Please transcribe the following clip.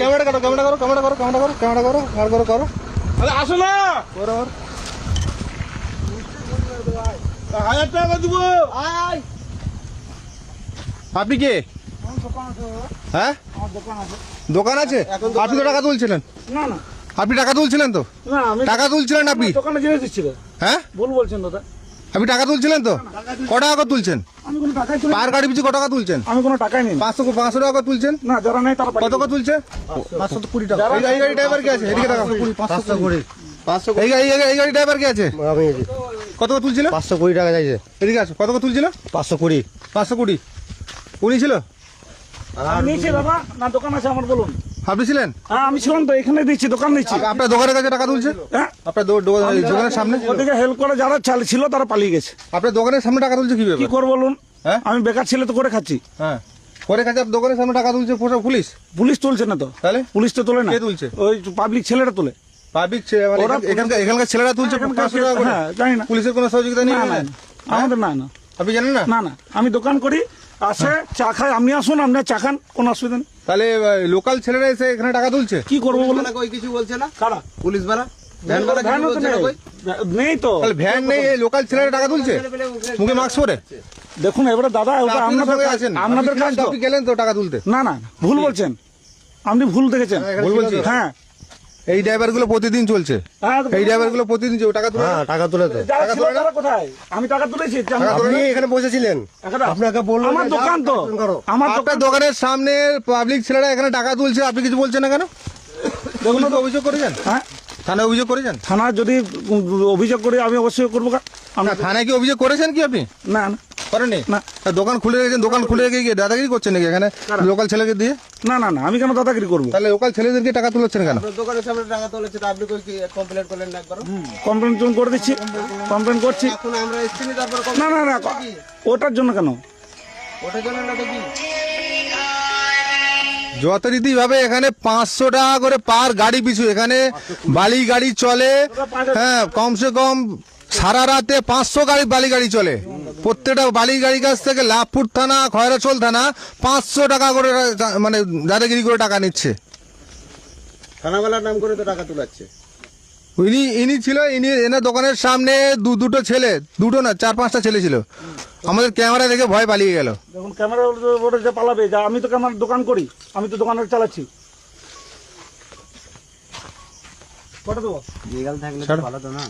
Camera করো, camera করো, camera করো, ক্যামেরা করো, ক্যামেরা করো, আর করো, করো। আরে আসো না, করো, করো। 1000 টাকা দিব। আপনি কে? হ্যাঁ, দোকান আছে। আপনি তো টাকা তুলছিলেন। না না আপনি টাকা তুলছিলেন তো? না, আমি টাকা তুলছিলেন আপনি? দোকানে জিনিস দিচ্ছিল। হ্যাঁ, ভুল বলছেন দাদা, আপনি টাকা তুলছিলেন তো? ক টাকা করে তুলছেন? আমি কোনো টাকাই তুলি, পার গাড়ি পিছু ক টাকা তুলছেন? আমি কোনো টাকাই নেই। 500 টাকা করে তুলছেন। না, যারা নেই তারা কত করে তুলছে? 520 টাকা। এই গাড়ি ড্রাইভার কে আছে? এদিকে টাকা 520। এই গাড়ি ড্রাইভার কে আছে? আমি কত করে তুলছিল? 520 টাকা চাইছে। এদিকে আছে। কত করে তুলছিল? 520। 520। উনি ছিল? আমি নিয়েছি দাদা, না দোকান আছে আমার, বলুন। আপনি ছিলেন? হ্যাঁ আমি ছিলাম তো, এখানে দিচ্ছি, দোকান দিচ্ছি। আপনার দোকানের কাছে টাকা তুলছে? হ্যাঁ, আপনার দোকানের সামনে? ওদিকে হেল্প করে যারা ছিল তারা পালিয়ে গেছে। আপনার দোকানের সামনে টাকা তুলছে কি কিভাবে? করবো বলুন, হ্যাঁ, আমি বেকার ছেলে তো করে খাচ্ছি। হ্যাঁ, পরে কাছে দোকানের সামনে টাকা তুলছে পুলিশ? পুলিশ তুলছে না তো। তাহলে পুলিশ তো তোলে না, কে তুলছে? ওই পাবলিক ছেলেরা তোলে। পাবলিক ওরা- এখানকার ছেলেরা তুলছে এখানকার 500 টাকা করে? হ্যাঁ, জানি না। পুলিশের কোনো সহযোগিতা নেই? না না, আমাদের না না আপনি জানেন না? না না, আমি দোকান করি, আসে চা খাই, আপনি আসুন, আপনি চা খান, কোনো অসুবিধা নেই। তাহলে লোকাল ছেলেরা এসে এখানে টাকা তুলছে? কি করবো বলুন? কই কিছু বলছে না কারা? পুলিশ বালা? ভ্যান তো নেই। নেই তো। তাহলে ভ্যান নেই, এই লোকাল ছেলেরা টাকা তুলছে মুখে মাস্ক পরে? দেখুন এবারে দাদা, ওটা আপনি তো আপনাদের সঙ্গে কাজ, আছেন, আপনাদের কাজ তো। আপনি গেলেন তো টাকা তুলতে? না না, ভুল বলছেন, আপনি ভুল দেখেছেন। ভুল বলছি? হ্যাঁ এই ড্রাইভার গুলো প্রতিদিন চলছে, হ্যাঁ, এই ড্রাইভার গুলো প্রতিদিন টাকা তুলে? হ্যাঁ টাকা তুলে তো। যারা ছিল তারা কোথায়? আমি টাকা তুলেছি। আপনি এখানে বসেছিলেন, আপনাকে বললো আমার যে দোকান তো, যাও, করো। আমার দোকান। আপনার দোকানের সামনে পাবলিক ছেলেরা এখানে টাকা তুলছে, আপনি কিছু বলছেন না কেন? দেখুন তো, অভিযোগ করেছেন? হ্যাঁ, থানায় অভিযোগ করেছেন? থানা যদি অভিযোগ করি, আমি অবশ্যই করবো। না, থানায় কি অভিযোগ করেছেন কি আপনি? না না করেননি? না। তা দোকান খুলে রেখেছেন, দোকান খুলে রেখে গিয়ে দাদাগিরি করছেন নাকি এখানে লোকাল ছেলেকে দিয়ে? না না না, আমি কেন দাদাগিরি করবো? তাহলে লোকাল ছেলেদেরকে টাকা তুলেছেন কেন? দোকানের সামনে টাকা তুলেছে, আপনি কই কমপ্লেন করলেন না একবার? কমপ্লেন করে দিচ্ছি, কমপ্লেন করছি। এখন আমরা এসেছি তারপর না না না, ওটার জন্য কেন? ওটার জন্য না তো কি যথারীতি ভাবে এখানে 500 টাকা করে পার গাড়ি পিছু এখানে বালি গাড়ি চলে। হ্যাঁ, কমসে কম সারা রাতে 500 বালি গাড়ি চলে। প্রত্যেকটা বালি গাড়ির কাছ থেকে লাভপুর থানা, খয়রাচল থানা 500 টাকা করে মানে দাদাগিরি করে টাকা নিচ্ছে। থানাওয়ালার নাম করে তো টাকা তুলাচ্ছে। ইনি ছিল, এনার দোকানের সামনে দুটো ছেলে, দুটো না 4-5টা ছেলে ছিল, আমাদের ক্যামেরা দেখে ভয় পালিয়ে গেল। দেখুন ক্যামেরা ওটা যে পালাবে, যা আমি তো ক্যামেরা দোকান করি, আমি তো দোকানে চালাচ্ছি। কটা দেবো? লিগাল থাকলে ভালো তো না।